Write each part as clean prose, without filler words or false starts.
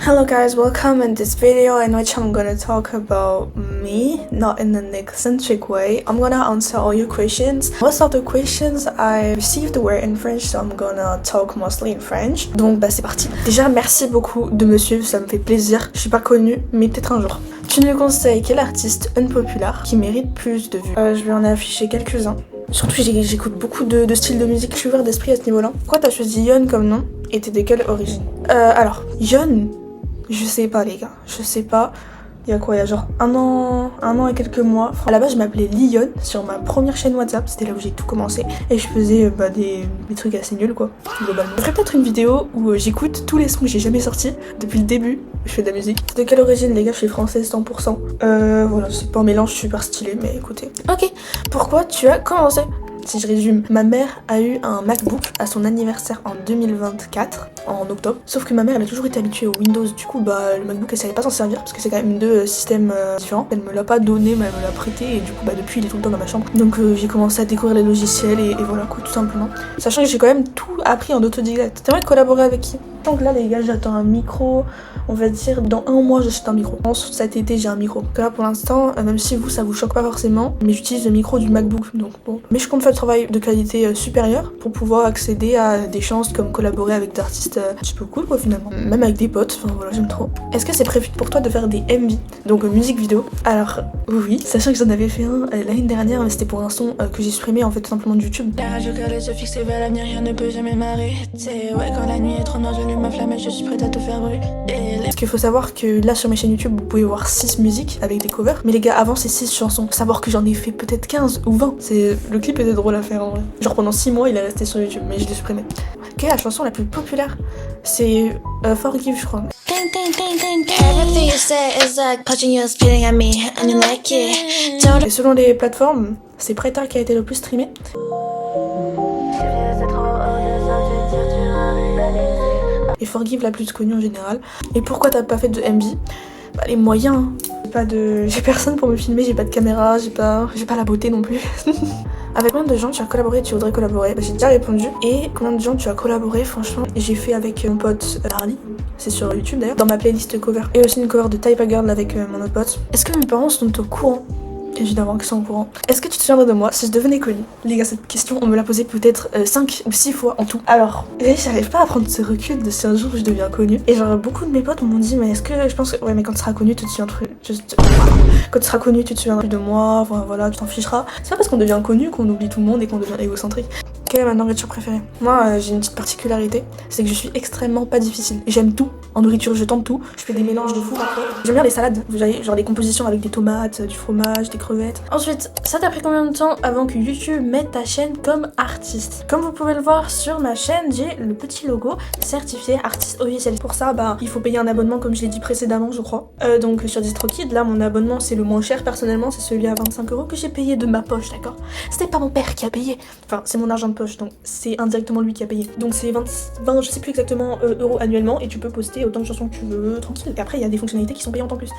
Hello guys, welcome in this video in which I'm gonna talk about me, not in an eccentric way. I'm gonna answer all your questions. Most of the questions I received were in French, so I'm gonna talk mostly in French. Donc bah c'est parti. Déjà merci beaucoup de me suivre, ça me fait plaisir. Je suis pas connue, mais peut-être un jour. Tu nous conseilles quel artiste unpopular qui mérite plus de vues? Je vais en afficher quelques-uns. Surtout j'écoute beaucoup de styles de musique, je suis ouvert d'esprit à ce niveau-là. Pourquoi t'as choisi Yeon comme nom et t'es de quelle origine? Alors, Yeon, je sais pas les gars, je sais pas. Il y a quoi? Il y a genre un an et quelques mois. À la base je m'appelais Lyon sur ma première chaîne WhatsApp, c'était là où j'ai tout commencé. Et je faisais des trucs assez nuls quoi, globalement. Je ferai peut-être une vidéo où j'écoute tous les sons que j'ai jamais sortis depuis le début. Je fais de la musique. De quelle origine les gars? Je suis française 100%. Voilà, c'est pas un mélange super stylé, mais écoutez. Ok, pourquoi tu as commencé? Si je résume, ma mère a eu un MacBook à son anniversaire en 2024, en octobre. Sauf que ma mère elle a toujours été habituée au Windows, du coup bah le MacBook elle savait pas s'en servir parce que c'est quand même deux systèmes différents. Elle me l'a pas donné mais elle me l'a prêté et du coup bah depuis il est tout le temps dans ma chambre. Donc j'ai commencé à découvrir les logiciels et voilà quoi tout simplement. Sachant que j'ai quand même tout appris en autodidacte. T'aimerais collaborer avec qui? Donc là les gars j'attends un micro, on va dire dans un mois j'achète un micro. Cet été j'ai un micro. Donc là pour l'instant, même si vous ça vous choque pas forcément, mais j'utilise le micro du MacBook donc bon. Mais je compte faire le travail de qualité supérieure pour pouvoir accéder à des chances comme collaborer avec des artistes un petit peu cool quoi finalement. Même avec des potes, enfin voilà j'aime trop. Est-ce que c'est prévu pour toi de faire des MV, donc musique vidéo? Alors oui, sachant que j'en avais fait un l'année dernière mais c'était pour un son que j'ai supprimé en fait tout simplement de YouTube. La rage au cœur se fixer vers l'avenir, rien ne peut jamais m'arrêter. Ouais quand la nuit est trop noire j'allume ma flamme et je suis prête à tout faire brûler. Parce qu'il faut savoir que là sur mes chaînes YouTube vous pouvez voir 6 musiques avec des covers. Mais les gars avant c'est 6 chansons. Faut savoir que j'en ai fait peut-être 15 ou 20. Le clip était drôle à faire en vrai. Genre pendant 6 mois il est resté sur YouTube mais je l'ai supprimé. Quelle est la chanson la plus populaire? C'est Forgive je crois. Everything you say is like punching you, spitting at me, and you like it. Et selon les plateformes, c'est Preta qui a été le plus streamé. Et Forgive la plus connue en général. Et pourquoi t'as pas fait de MV? Bah les moyens. J'ai personne pour me filmer, j'ai pas de caméra, j'ai pas la beauté non plus. Avec combien de gens tu as collaboré, tu voudrais collaborer? Bah, j'ai déjà répondu. Et combien de gens tu as collaboré? Franchement, j'ai fait avec mon pote Harley, c'est sur YouTube d'ailleurs, dans ma playlist cover. Et aussi une cover de Type A Girl avec mon autre pote. Est-ce que mes parents sont au courant? Évidemment qu'ils sont au courant. Est-ce que tu te souviendrais de moi si je devenais connue? Les gars, cette question, on me l'a posée peut-être 5 ou 6 fois en tout. Alors, j'arrive pas à prendre ce recul de si un jour je deviens connue. Et genre, beaucoup de mes potes m'ont dit, mais est-ce que je pense que. Ouais, mais quand tu seras connue, tu te souviendras. Quand tu seras connue, tu te souviendras de moi, voilà, tu t'en ficheras. C'est pas parce qu'on devient connu qu'on oublie tout le monde et qu'on devient égocentrique. Quelle est ma nourriture préférée? Moi, j'ai une petite particularité, c'est que je suis extrêmement pas difficile. J'aime tout. En nourriture, je tente tout. Je fais des mélanges de fou après. J'aime bien les salades, vous voyez, genre les compositions avec des tomates, du fromage, des crevettes. Ensuite, ça t'a pris combien de temps avant que YouTube mette ta chaîne comme artiste? Comme vous pouvez le voir sur ma chaîne, j'ai le petit logo certifié artiste officiel. Pour ça, bah, il faut payer un abonnement comme je l'ai dit précédemment, je crois. Donc sur DistroKid, là, mon abonnement, c'est le moins cher personnellement, c'est celui à 25 € que j'ai payé de ma poche, d'accord? C'était pas mon père qui a payé. Enfin, c'est mon argent de poche, donc c'est indirectement lui qui a payé. Donc c'est 20 je sais plus exactement euros annuellement et tu peux poster autant de chansons que tu veux, tranquille. Et après, il y a des fonctionnalités qui sont payantes en plus.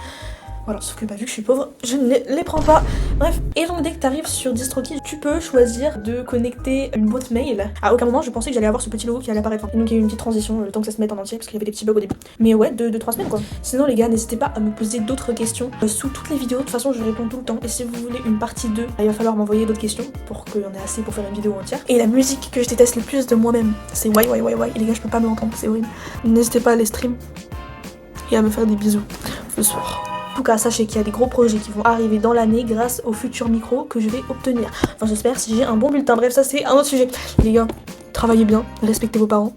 Voilà, sauf que bah, vu que je suis pauvre, je ne les prends pas. Bref, et donc dès que t'arrives sur DistroKid, tu peux choisir de connecter une boîte mail. À aucun moment je pensais que j'allais avoir ce petit logo qui allait apparaître. Et donc il y a eu une petite transition, le temps que ça se mette en entier, parce qu'il y avait des petits bugs au début. Mais ouais, 2-3 semaines quoi. Sinon les gars, n'hésitez pas à me poser d'autres questions sous toutes les vidéos. De toute façon, je réponds tout le temps. Et si vous voulez une partie 2, il va falloir m'envoyer d'autres questions pour qu'il y en ait assez pour faire une vidéo entière. Et la musique que je déteste le plus de moi-même, c'est Why. Et les gars, je peux pas me l'entendre, c'est horrible. N'hésitez pas à les stream et à me faire des bisous le soir. En tout cas, sachez qu'il y a des gros projets qui vont arriver dans l'année grâce au futur micro que je vais obtenir. Enfin, j'espère si j'ai un bon bulletin. Bref, ça c'est un autre sujet. Les gars, travaillez bien, respectez vos parents,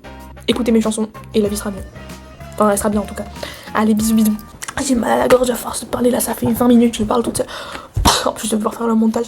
écoutez mes chansons et la vie sera mieux. Enfin, elle sera bien en tout cas. Allez, bisous. J'ai mal à la gorge à force de parler là, ça fait 20 minutes que je parle toute seule. En plus, je vais devoir faire le montage.